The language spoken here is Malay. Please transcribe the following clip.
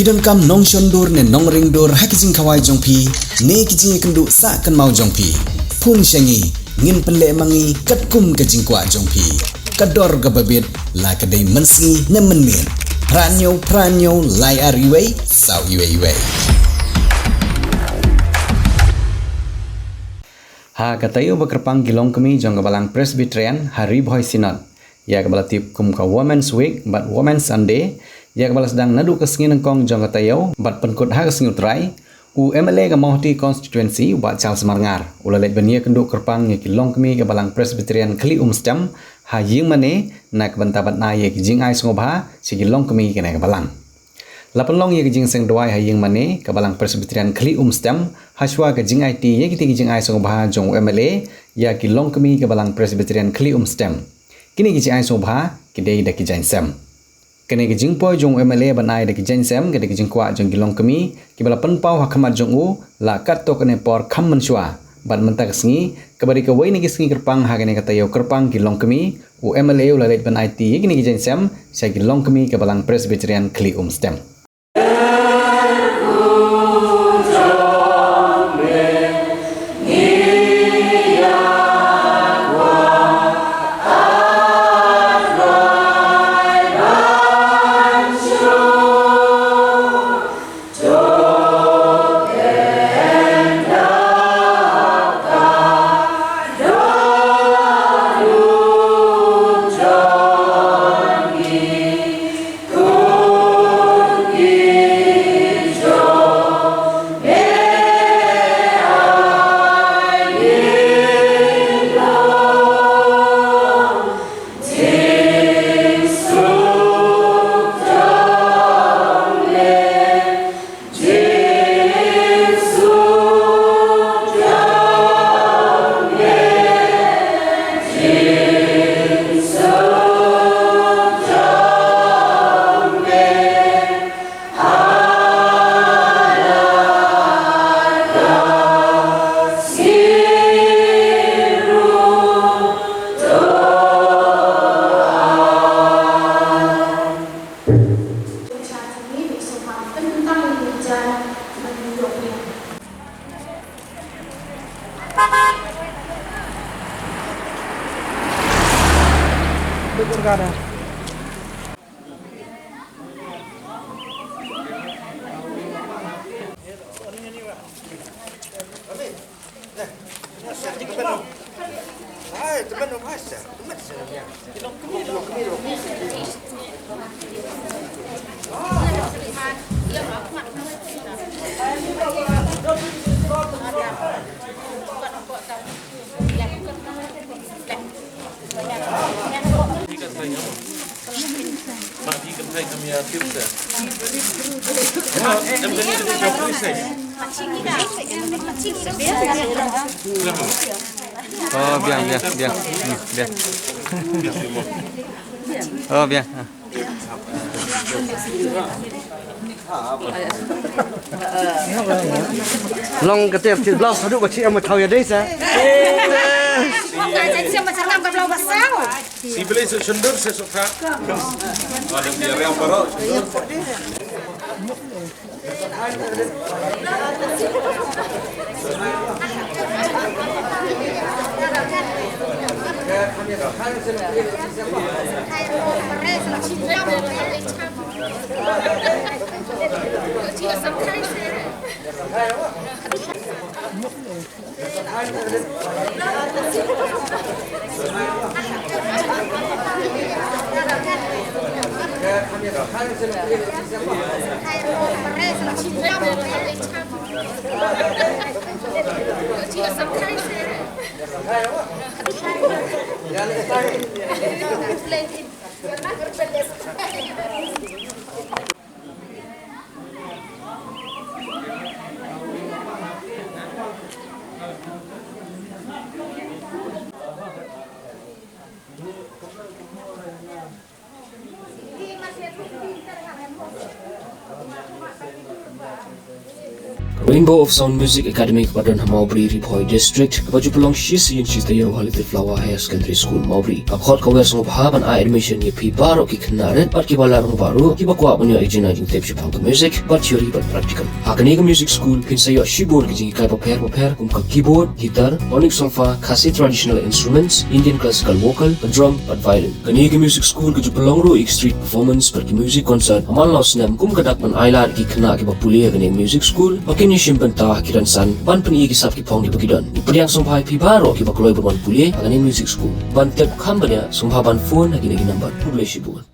Pidon kam nong shondur ne nong ringdur hakijing kawai jongpi ne kijing kendu sa kan mau jongpi pun syangi ngin penle mangi katkum kajing kwa jongpi kador gababit la kadai mensi ne menmin pranyo lai ariwei sau iwei ha katayo bakerpang gilong kami jong gabalang Presbyterian hari boy sinod ya gabala tip kum ka Women's Week but Women's Sunday ya gabala sedang nadu kesengin kong jong katayo but penkut ha kesengin utrai u MLA ga Mohti constituency wa Charles Marngar ulalet benia kenduk kerpang ya gilong kami gabalang Presbyterian kli stem ha ying mane nak bentabat na ya kijing ai sngobha si gilong kami kena gabalang Lapenlong ye kijing seng doai haying mane kabalang Presbyterian kli stem haswa kijing IT ye kijing ai sngobha jong MLA ya gilong kami kabalang Presbyterian kli stem kini kijing ai sngobha kidei da kijing sem kene kijing po jong MLA banai da kijing sem kede kijing kwa jong gilong kami kibala penpau hakamat jong u la kat to kene por kham menshwa ban mentak sengi kabari ka wai ni sengi kerpang ha kene kata yo kerpang gilong kami u MLA ulalet ban IT ye kini kijing sem sa gilong kami kabalang Presbyterian kli stem Oh biar. Oh biar. Long ketir ti blau sadu baci am thau ya dei sa. Si beli sendur sesuka. Ada biar yang baru. Rainbow of Sound Music Academy Padon Maubri Ripoy District Baju Pelong Shisi in Shis Tayo Halite Flower Higher Secondary School Maubri Akhot Kawer Song Pahaban A admission ye pi baro ki knaret pat ki balarong baro ki bakwa punyo ejina jing tep shipang music but theory but practical Hakaniga Music School pinsayo shibor ki jing kai paper kum ka keyboard guitar onyx solfa khasi traditional instruments Indian classical vocal drum but violin Kaniga Music School ki Pelong ro street performance per ki music concert amal laos nam kum kadak man ailar ki khna ki bapulia Kaniga Music School pakin simpan ta kiran san ban peni ki sap ki pong ki bakidon ipriang sompai pi baro ki bakloi berman pulie Kaniga Music School ban tep khambanya sompa ban phone lagi number publish buat